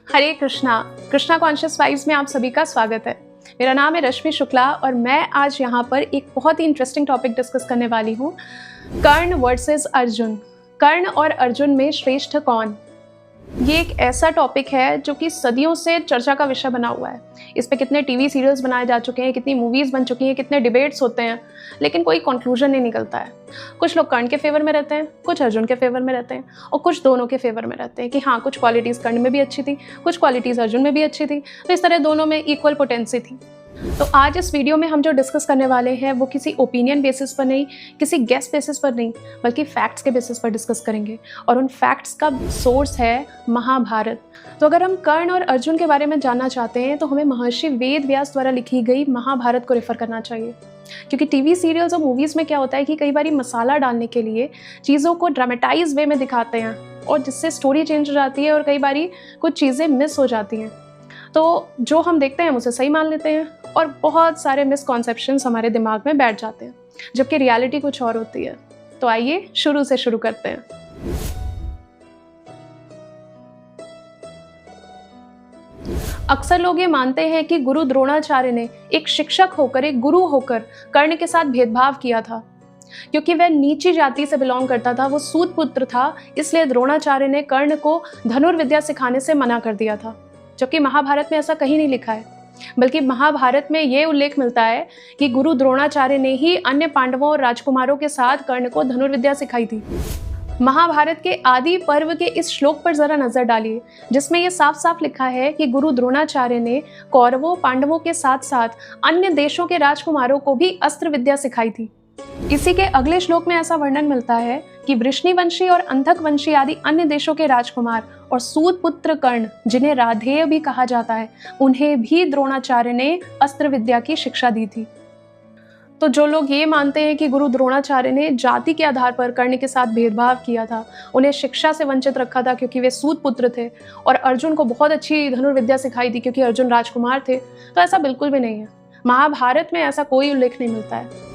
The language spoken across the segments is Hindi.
हरे कृष्णा। कृष्णा कॉन्शियस वाइब्स में आप सभी का स्वागत है। मेरा नाम है रश्मि शुक्ला और मैं आज यहाँ पर एक बहुत ही इंटरेस्टिंग टॉपिक डिस्कस करने वाली हूँ। कर्ण वर्सेस अर्जुन। कर्ण और अर्जुन में श्रेष्ठ कौन? ये एक ऐसा टॉपिक है जो कि सदियों से चर्चा का विषय बना हुआ है। इस पे कितने टीवी सीरियल्स बनाए जा चुके हैं, कितनी मूवीज़ बन चुकी हैं, कितने डिबेट्स होते हैं, लेकिन कोई कंक्लूजन नहीं निकलता है। कुछ लोग कर्ण के फेवर में रहते हैं, कुछ अर्जुन के फेवर में रहते हैं और कुछ दोनों के फेवर में रहते हैं कि हाँ, कुछ क्वालिटीज़ कर्ण में भी अच्छी थी, कुछ क्वालिटीज़ अर्जुन में भी अच्छी थी। तो इस तरह दोनों में इक्वल पोटेंसी थी। तो आज इस वीडियो में हम जो डिस्कस करने वाले हैं वो किसी ओपिनियन बेसिस पर नहीं, किसी गेस बेसिस पर नहीं, बल्कि फैक्ट्स के बेसिस पर डिस्कस करेंगे और उन फैक्ट्स का सोर्स है महाभारत। तो अगर हम कर्ण और अर्जुन के बारे में जानना चाहते हैं तो हमें महर्षि वेद व्यास द्वारा लिखी गई महाभारत को रेफर करना चाहिए। क्योंकि टीवी सीरियल्स और मूवीज़ में क्या होता है कि कई बार मसाला डालने के लिए चीज़ों को ड्रामेटाइज वे में दिखाते हैं और जिससे स्टोरी चेंज हो जाती है और कई बार कुछ चीज़ें मिस हो जाती हैं। तो जो हम देखते हैं हम उसे सही मान लेते हैं और बहुत सारे मिसकॉन्सेप्शंस हमारे दिमाग में बैठ जाते हैं, जबकि रियलिटी कुछ और होती है। तो आइए शुरू से शुरू करते हैं। अक्सर लोग ये मानते हैं कि गुरु द्रोणाचार्य ने एक शिक्षक होकर, एक गुरु होकर कर्ण के साथ भेदभाव किया था। क्योंकि वह नीची जाति से बिलोंग करता था, वो सूत पुत्र था, इसलिए द्रोणाचार्य ने कर्ण को धनुर्विद्या सिखाने से मना कर दिया था। जबकि महाभारत में ऐसा कहीं नहीं लिखा है, बल्कि महाभारत में ये उल्लेख मिलता है कि गुरु द्रोणाचार्य ने ही अन्य पांडवों और राजकुमारों के साथ कर्ण को धनुर्विद्या सिखाई थी। महाभारत के आदि पर्व के इस श्लोक पर जरा नजर डालिए, जिसमें यह साफ साफ लिखा है कि गुरु द्रोणाचार्य ने कौरवों पांडवों के साथ साथ अन्य देशों के राजकुमारों को भी अस्त्र विद्या सिखाई थी। इसी के अगले श्लोक में ऐसा वर्णन मिलता है कि वृष्णिवंशी और अंधक वंशी आदि अन्य देशों के राजकुमार और सूत पुत्र कर्ण, जिन्हें राधेय भी कहा जाता है, उन्हें भी द्रोणाचार्य ने अस्त्र विद्या की शिक्षा दी थी। तो जो लोग ये मानते हैं कि गुरु द्रोणाचार्य ने जाति के आधार पर कर्ण के साथ भेदभाव किया था, उन्हें शिक्षा से वंचित रखा था क्योंकि वे सूत पुत्र थे, और अर्जुन को बहुत अच्छी धनुर्विद्या सिखाई थी क्योंकि अर्जुन राजकुमार थे, तो ऐसा बिल्कुल भी नहीं है। महाभारत में ऐसा कोई उल्लेख नहीं मिलता है।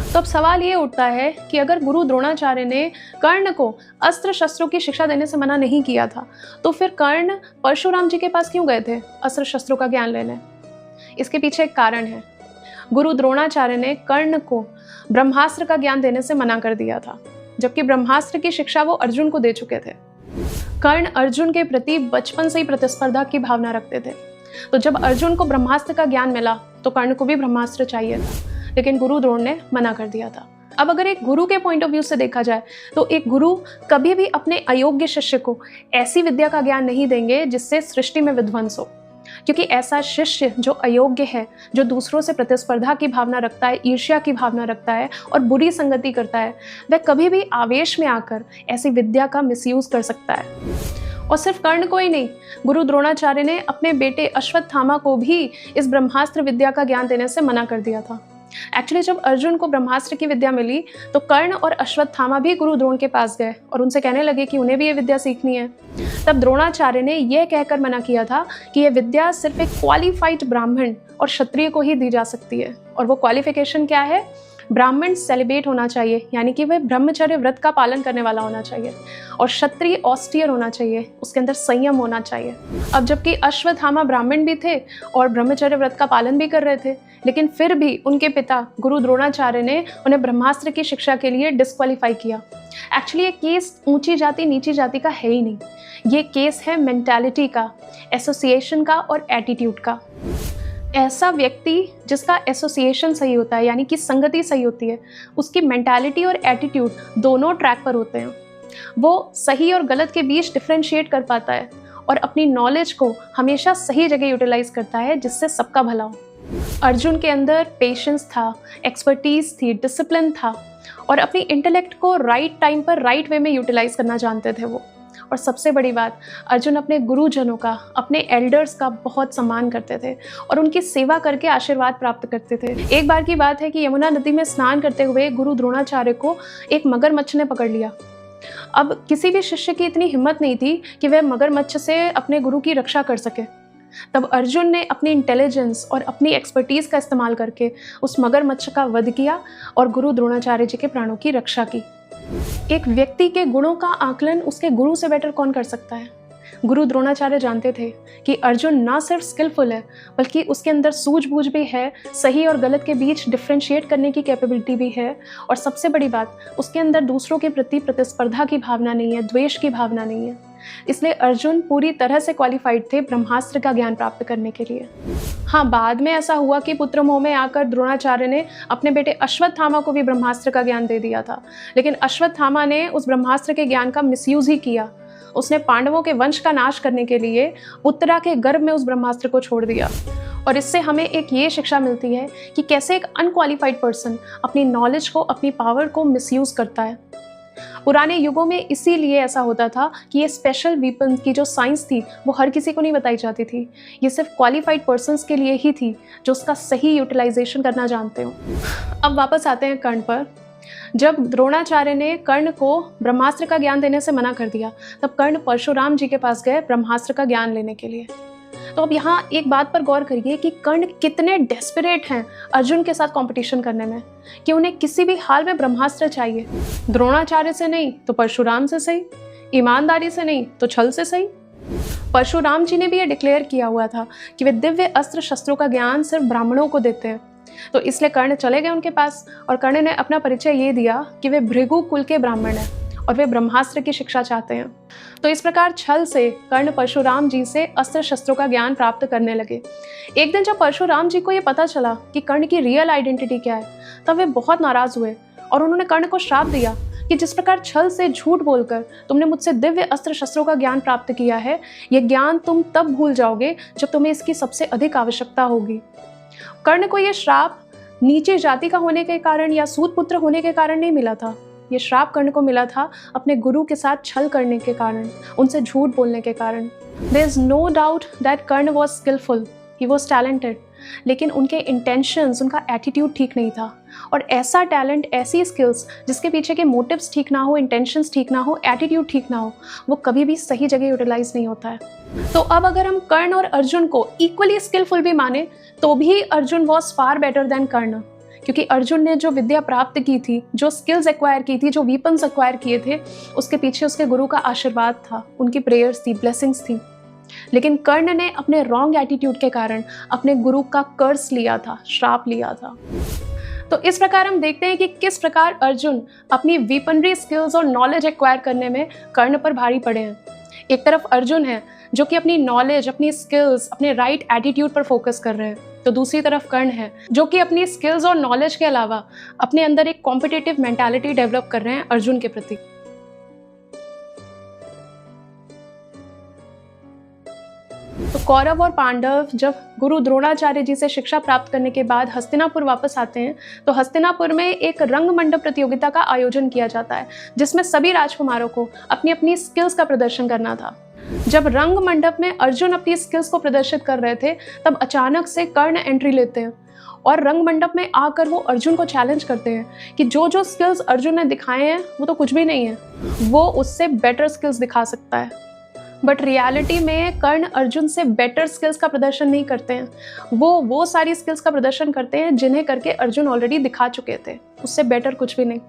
तो अब सवाल ये उठता है कि अगर गुरु द्रोणाचार्य ने कर्ण को अस्त्र शस्त्रों की शिक्षा देने से मना नहीं किया था, तो फिर कर्ण परशुराम जी के पास क्यों गए थे अस्त्र शस्त्रों का ज्ञान लेने? इसके पीछे एक कारण है। गुरु द्रोणाचार्य ने कर्ण को ब्रह्मास्त्र का ज्ञान देने से मना कर दिया था, जबकि ब्रह्मास्त्र की शिक्षा वो अर्जुन को दे चुके थे। कर्ण अर्जुन के प्रति बचपन से ही प्रतिस्पर्धा की भावना रखते थे, तो जब अर्जुन को ब्रह्मास्त्र का ज्ञान मिला तो कर्ण को भी ब्रह्मास्त्र चाहिए था, लेकिन गुरु द्रोण ने मना कर दिया था। अब अगर एक गुरु के पॉइंट ऑफ व्यू से देखा जाए तो एक गुरु कभी भी अपने अयोग्य शिष्य को ऐसी विद्या का ज्ञान नहीं देंगे जिससे सृष्टि में विध्वंस हो, क्योंकि ऐसा शिष्य जो अयोग्य है, जो दूसरों से प्रतिस्पर्धा की भावना रखता है, ईर्ष्या की भावना रखता है और बुरी संगति करता है, वह कभी भी आवेश में आकर ऐसी विद्या का मिसयूज कर सकता है। और सिर्फ कर्ण को ही नहीं, गुरु द्रोणाचार्य ने अपने बेटे अश्वत्थामा को भी इस ब्रह्मास्त्र विद्या का ज्ञान देने से मना कर दिया था। एक्चुअली जब अर्जुन को ब्रह्मास्त्र की विद्या मिली तो कर्ण और अश्वत्थामा भी गुरु द्रोण के पास गए और उनसे कहने लगे कि उन्हें भी ये विद्या सीखनी है। तब द्रोणाचार्य ने यह कहकर मना किया था कि यह विद्या सिर्फ एक क्वालिफाइड ब्राह्मण और क्षत्रिय को ही दी जा सकती है, और वो क्वालिफिकेशन क्या है? ब्राह्मण सेलिब्रेट होना चाहिए, यानी कि वह ब्रह्मचर्य व्रत का पालन करने वाला होना चाहिए, और क्षत्रिय ऑस्टियर होना चाहिए, उसके अंदर संयम होना चाहिए। अब जबकि अश्वत्थामा ब्राह्मण भी थे और ब्रह्मचर्य व्रत का पालन भी कर रहे थे, लेकिन फिर भी उनके पिता गुरु द्रोणाचार्य ने उन्हें ब्रह्मास्त्र की शिक्षा के लिए डिस्क्वालीफाई किया। एक्चुअली ये केस ऊंची जाति नीची जाति का है ही नहीं, ये केस है मेंटालिटी का, एसोसिएशन का और एटीट्यूड का। ऐसा व्यक्ति जिसका एसोसिएशन सही होता है, यानी कि संगति सही होती है, उसकी मेंटालिटी और एटीट्यूड दोनों ट्रैक पर होते हैं। वो सही और गलत के बीच डिफरेंशिएट कर पाता है और अपनी नॉलेज को हमेशा सही जगह यूटिलाइज करता है जिससे सबका भला हो। अर्जुन के अंदर पेशेंस था, एक्सपर्टीज थी, डिसिप्लिन था, और अपनी इंटेलेक्ट को राइट टाइम पर राइट वे में यूटिलाइज करना जानते थे वो। और सबसे बड़ी बात, अर्जुन अपने गुरुजनों का, अपने एल्डर्स का बहुत सम्मान करते थे और उनकी सेवा करके आशीर्वाद प्राप्त करते थे। एक बार की बात है कि यमुना नदी में स्नान करते हुए गुरु द्रोणाचार्य को एक मगरमच्छ ने पकड़ लिया। अब किसी भी शिष्य की इतनी हिम्मत नहीं थी कि वह मगरमच्छ से अपने गुरु की रक्षा कर सके। तब अर्जुन ने अपनी इंटेलिजेंस और अपनी एक्सपर्टीज का इस्तेमाल करके उस मगरमच्छ का वध किया और गुरु द्रोणाचार्य जी के प्राणों की रक्षा की। एक व्यक्ति के गुणों का आकलन उसके गुरु से बेटर कौन कर सकता है? गुरु द्रोणाचार्य जानते थे कि अर्जुन ना सिर्फ स्किलफुल है बल्कि उसके अंदर सूझबूझ भी है, सही और गलत के बीच डिफ्रेंशिएट करने की कैपेबिलिटी भी है, और सबसे बड़ी बात, उसके अंदर दूसरों के प्रति प्रतिस्पर्धा की भावना नहीं है, द्वेष की भावना नहीं है। इसलिए अर्जुन पूरी तरह से क्वालिफाइड थे ब्रह्मास्त्र का ज्ञान प्राप्त करने के लिए। हाँ, बाद में ऐसा हुआ कि पुत्र मोह में आकर द्रोणाचार्य ने अपने बेटे अश्वत्थामा को भी ब्रह्मास्त्र का ज्ञान दे दिया था, लेकिन अश्वत्थामा ने उस ब्रह्मास्त्र के ज्ञान का मिसयूज ही किया। उसने पांडवों के वंश का नाश करने के लिए उत्तरा के गर्भ में उस ब्रह्मास्त्र को छोड़ दिया। और इससे हमें एक ये शिक्षा मिलती है कि कैसे एक अनक्वालिफाइड पर्सन अपनी नॉलेज को, अपनी पावर को मिसयूज करता है। पुराने युगों में इसीलिए ऐसा होता था कि ये स्पेशल वीपन की जो साइंस थी वो हर किसी को नहीं बताई जाती थी, ये सिर्फ क्वालिफाइड पर्सन्स के लिए ही थी जो उसका सही यूटिलाइजेशन करना जानते हो। अब वापस आते हैं कर्ण पर। जब द्रोणाचार्य ने कर्ण को ब्रह्मास्त्र का ज्ञान देने से मना कर दिया, तब कर्ण परशुराम जी के पास गए ब्रह्मास्त्र का ज्ञान लेने के लिए। तो अब यहाँ एक बात पर गौर करिए कि कर्ण कितने डेस्परेट हैं अर्जुन के साथ कंपटीशन करने में, कि उन्हें किसी भी हाल में ब्रह्मास्त्र चाहिए। द्रोणाचार्य से नहीं तो परशुराम से सही, ईमानदारी से नहीं तो छल से सही। परशुराम जी ने भी ये डिक्लेयर किया हुआ था कि वे दिव्य अस्त्र शस्त्रों का ज्ञान सिर्फ ब्राह्मणों को देते हैं। तो इसलिए कर्ण चले गए उनके पास, और कर्ण ने अपना परिचय ये दिया कि वे भृगु कुल के ब्राह्मण हैं और वे ब्रह्मास्त्र की शिक्षा चाहते हैं। तो इस प्रकार छल से कर्ण परशुराम जी से अस्त्र शस्त्रों का ज्ञान प्राप्त करने लगे। एक दिन जब परशुराम जी को ये पता चला कि कर्ण की रियल आइडेंटिटी क्या है, तब वे बहुत नाराज हुए और उन्होंने कर्ण को श्राप दिया कि जिस प्रकार छल से झूठ बोलकर तुमने मुझसे दिव्य अस्त्र शस्त्रों का ज्ञान प्राप्त किया है, ये ज्ञान तुम तब भूल जाओगे जब तुम्हें इसकी सबसे अधिक आवश्यकता होगी। कर्ण को यह श्राप नीचे जाति का होने के कारण या सूत पुत्र होने के कारण नहीं मिला था। ये श्राप कर्ण को मिला था अपने गुरु के साथ छल करने के कारण, उनसे झूठ बोलने के कारण। There is no doubt that Karna was skilful, he was talented, लेकिन उनके इंटेंशंस, उनका एटीट्यूड ठीक नहीं था। और ऐसा टैलेंट, ऐसी स्किल्स जिसके पीछे के मोटिव्स ठीक ना हो, इंटेंशंस ठीक ना हो, एटीट्यूड ठीक ना हो, वो कभी भी सही जगह यूटिलाइज नहीं होता है। तो अब अगर हम कर्ण और अर्जुन को इक्वली स्किलफुल भी माने तो भी Arjun was far better than Karna, क्योंकि अर्जुन ने जो विद्या प्राप्त की थी, जो स्किल्स एक्वायर की थी, जो वीपन्स एक्वायर किए थे, उसके पीछे उसके गुरु का आशीर्वाद था, उनकी प्रेयर्स थी, ब्लेसिंग्स थी। लेकिन कर्ण ने अपने रॉन्ग एटीट्यूड के कारण अपने गुरु का कर्स लिया था, श्राप लिया था। तो इस प्रकार हम देखते हैं कि किस प्रकार अर्जुन अपनी वीपनरी स्किल्स और नॉलेज एक्वायर करने में कर्ण पर भारी पड़े हैं। एक तरफ अर्जुन है जो कि अपनी नॉलेज, अपनी स्किल्स, अपने राइट एटीट्यूड पर फोकस कर रहे हैं, तो दूसरी तरफ कर्ण है जो कि अपनी स्किल्स और नॉलेज के अलावा अपने अंदर एक कॉम्पिटिटिव मेंटालिटी डेवलप कर रहे हैं अर्जुन के प्रति। तो कौरव और पांडव जब गुरु द्रोणाचार्य जी से शिक्षा प्राप्त करने के बाद हस्तिनापुर वापस आते हैं, तो हस्तिनापुर में एक रंग मंडप प्रतियोगिता का आयोजन किया जाता है, जिसमें सभी राजकुमारों को अपनी अपनी स्किल्स का प्रदर्शन करना था। जब रंग मंडप में अर्जुन अपनी स्किल्स को प्रदर्शित कर रहे थे, तब अचानक से कर्ण एंट्री लेते हैं और रंग मंडप में आकर वो अर्जुन को चैलेंज करते हैं कि जो जो स्किल्स अर्जुन ने दिखाए हैं वो तो कुछ भी नहीं है, वो उससे बेटर स्किल्स दिखा सकता है। बट रियलिटी में कर्ण अर्जुन से बेटर स्किल्स का प्रदर्शन नहीं करते हैं, वो सारी स्किल्स का प्रदर्शन करते हैं जिन्हें करके अर्जुन ऑलरेडी दिखा चुके थे, उससे बेटर कुछ भी नहीं।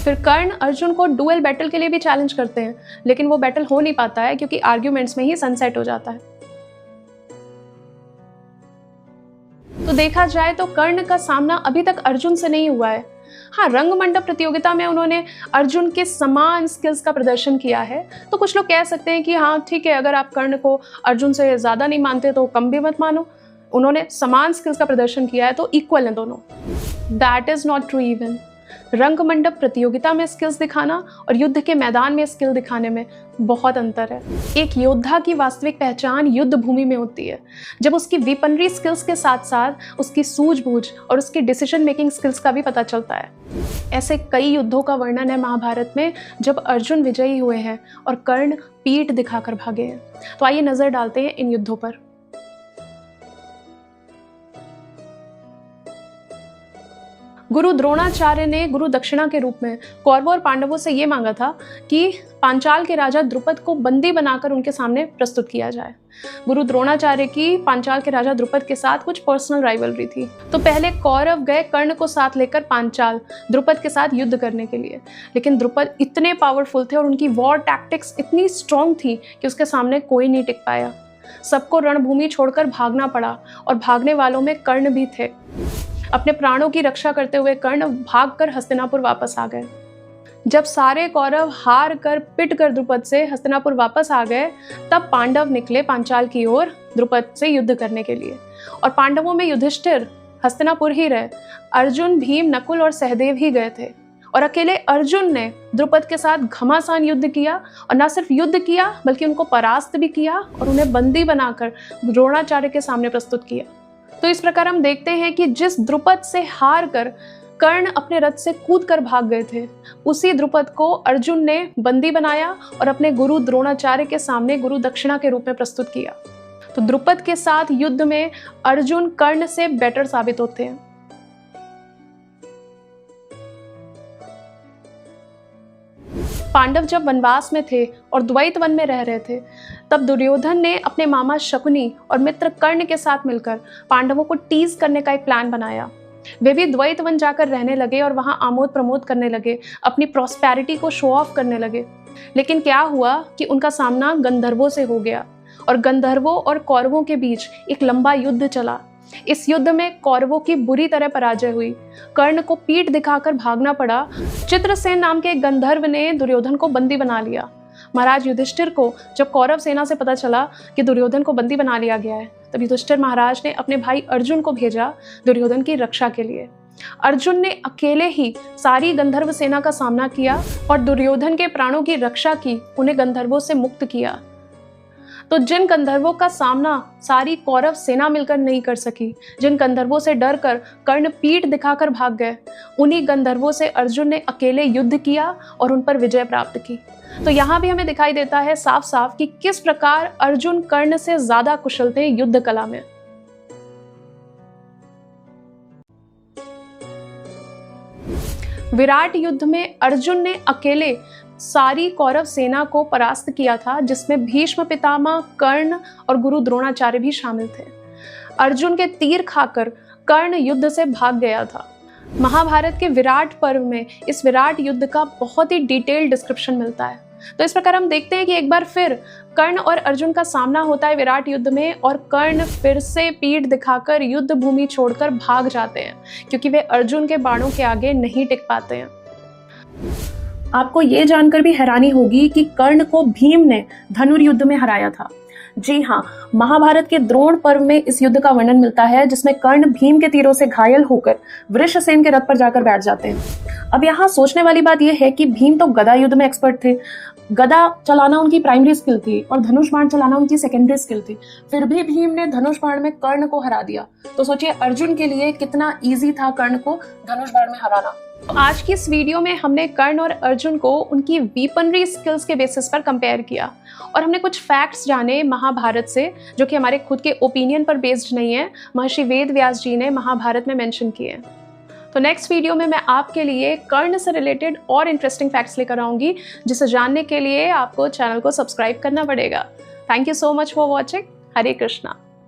फिर कर्ण अर्जुन को डुएल बैटल के लिए भी चैलेंज करते हैं, लेकिन वो बैटल हो नहीं पाता है क्योंकि आर्ग्यूमेंट्स में ही सनसेट हो जाता है। तो देखा जाए तो कर्ण का सामना अभी तक अर्जुन से नहीं हुआ है। हाँ, रंग मंडप प्रतियोगिता में उन्होंने अर्जुन के समान स्किल्स का प्रदर्शन किया है, तो कुछ लोग कह सकते हैं कि हाँ ठीक है, अगर आप कर्ण को अर्जुन से ज़्यादा नहीं मानते तो कम भी मत मानो, उन्होंने समान स्किल्स का प्रदर्शन किया है तो इक्वल हैं दोनों। That is not true even. रंग मंडप प्रतियोगिता में स्किल्स दिखाना और युद्ध के मैदान में स्किल दिखाने में बहुत अंतर है। एक योद्धा की वास्तविक पहचान युद्ध भूमि में होती है, जब उसकी वीपनरी स्किल्स के साथ साथ उसकी सूझबूझ और उसकी डिसीजन मेकिंग स्किल्स का भी पता चलता है। ऐसे कई युद्धों का वर्णन है महाभारत में जब अर्जुन विजयी हुए हैं और कर्ण पीठ दिखाकर भागे हैं। तो आइए नजर डालते हैं इन युद्धों पर। गुरु द्रोणाचार्य ने गुरु दक्षिणा के रूप में कौरवों और पांडवों से ये मांगा था कि पांचाल के राजा द्रुपद को बंदी बनाकर उनके सामने प्रस्तुत किया जाए। गुरु द्रोणाचार्य की पांचाल के राजा द्रुपद के साथ कुछ पर्सनल राइवलरी थी, तो पहले कौरव गए कर्ण को साथ लेकर पांचाल द्रुपद के साथ युद्ध करने के लिए। लेकिन द्रुपद इतने पावरफुल थे और उनकी वॉर टैक्टिक्स इतनी स्ट्रॉन्ग थी कि उसके सामने कोई नहीं टिक पाया। सबको रणभूमि छोड़कर भागना पड़ा और भागने वालों में कर्ण भी थे। अपने प्राणों की रक्षा करते हुए कर्ण भागकर हस्तिनापुर वापस आ गए। जब सारे कौरव हार कर पिट कर द्रुपद से हस्तिनापुर वापस आ गए, तब पांडव निकले पांचाल की ओर द्रुपद से युद्ध करने के लिए। और पांडवों में युधिष्ठिर हस्तिनापुर ही रहे, अर्जुन, भीम, नकुल और सहदेव ही गए थे। और अकेले अर्जुन ने द्रुपद के साथ घमासान युद्ध किया, और न सिर्फ युद्ध किया बल्कि उनको परास्त भी किया और उन्हें बंदी बनाकर द्रोणाचार्य के सामने प्रस्तुत किया। तो इस प्रकार हम देखते हैं कि जिस द्रुपद से हार कर कर्ण अपने रथ से कूद कर भाग गए थे, उसी द्रुपद को अर्जुन ने बंदी बनाया और अपने गुरु द्रोणाचार्य के सामने गुरु दक्षिणा के रूप में प्रस्तुत किया। तो द्रुपद के साथ युद्ध में अर्जुन कर्ण से बेटर साबित होते हैं। पांडव जब वनवास में थे और द्वैत वन में रह रहे थे, तब दुर्योधन ने अपने मामा शकुनी और मित्र कर्ण के साथ मिलकर पांडवों को टीज करने का एक प्लान बनाया। वे भी द्वैत वन जाकर रहने लगे और वहां आमोद प्रमोद करने लगे, अपनी प्रॉस्पेरिटी को शो ऑफ करने लगे। लेकिन क्या हुआ कि उनका सामना गंधर्वों से हो गया और गंधर्वों और कौरवों के बीच एक लंबा युद्ध चला। इस युद्ध में कौरवों की बुरी तरह पराजय हुई। कर्ण को पीठ दिखाकर भागना पड़ा। चित्रसेन नाम के एक गंधर्व ने दुर्योधन को बंदी बना लिया। महाराज युधिष्ठिर को जब कौरव सेना से पता चला कि दुर्योधन को बंदी बना लिया गया है, तब युधिष्ठिर महाराज ने अपने भाई अर्जुन को भेजा दुर्योधन की रक्षा के लिए। अर्जुन ने अकेले ही सारी गंधर्व सेना का सामना किया और दुर्योधन के प्राणों की रक्षा की, उन्हें गंधर्वों से मुक्त किया। तो जिन गंधर्वों का सामना सारी कौरव सेना मिलकर नहीं कर सकी, जिन गंधर्वों से डर कर कर्ण पीठ दिखाकर भाग गए, उन्हीं गंधर्वों से अर्जुन ने अकेले युद्ध किया और उन पर विजय प्राप्त की। तो यहाँ भी हमें दिखाई देता है साफ साफ कि किस प्रकार अर्जुन कर्ण से ज्यादा कुशल थे युद्ध कला में। विराट युद्ध में अर्जुन ने अकेले सारी कौरव सेना को परास्त किया था, जिसमें भीष्म पितामह, कर्ण और गुरु द्रोणाचार्य भी शामिल थे। अर्जुन के तीर खाकर कर्ण युद्ध से भाग गया था। महाभारत के विराट पर्व में इस विराट युद्ध का बहुत ही डिटेल्ड डिस्क्रिप्शन मिलता है। तो इस प्रकार हम देखते हैं कि एक बार फिर कर्ण और अर्जुन का सामना होता है विराट युद्ध में, और कर्ण फिर से पीठ दिखाकर युद्ध भूमि छोड़कर भाग जाते हैं, क्योंकि वे अर्जुन के बाणों के आगे नहीं टिक पाते हैं। आपको ये जानकर भी हैरानी होगी कि कर्ण को भीम ने धनुर्युद्ध में हराया था। जी हाँ, महाभारत के द्रोण पर्व में इस युद्ध का वर्णन मिलता है, जिसमें कर्ण भीम के तीरों से घायल होकर वृषसेन के रथ पर जाकर बैठ जाते हैं। अब यहाँ सोचने वाली बात यह है कि भीम तो गदा युद्ध में एक्सपर्ट थे, गदा चलाना उनकी प्राइमरी स्किल थी और धनुष बाण चलाना उनकी सेकेंडरी स्किल थी, फिर भी भीम ने धनुष बाण में कर्ण को हरा दिया। तो सोचिए अर्जुन के लिए कितना ईजी था कर्ण को धनुष बाण में हराना। तो आज की इस वीडियो में हमने कर्ण और अर्जुन को उनकी वीपनरी स्किल्स के बेसिस पर कंपेयर किया, और हमने कुछ फैक्ट्स जाने महाभारत से, जो कि हमारे खुद के ओपिनियन पर बेस्ड नहीं है, महर्षि वेद व्यास जी ने महाभारत में मेंशन किए हैं। तो नेक्स्ट वीडियो में मैं आपके लिए कर्ण से रिलेटेड और इंटरेस्टिंग फैक्ट्स लेकर आऊंगी, जिसे जानने के लिए आपको चैनल को सब्सक्राइब करना पड़ेगा। Thank you so much for watching. Hare Krishna.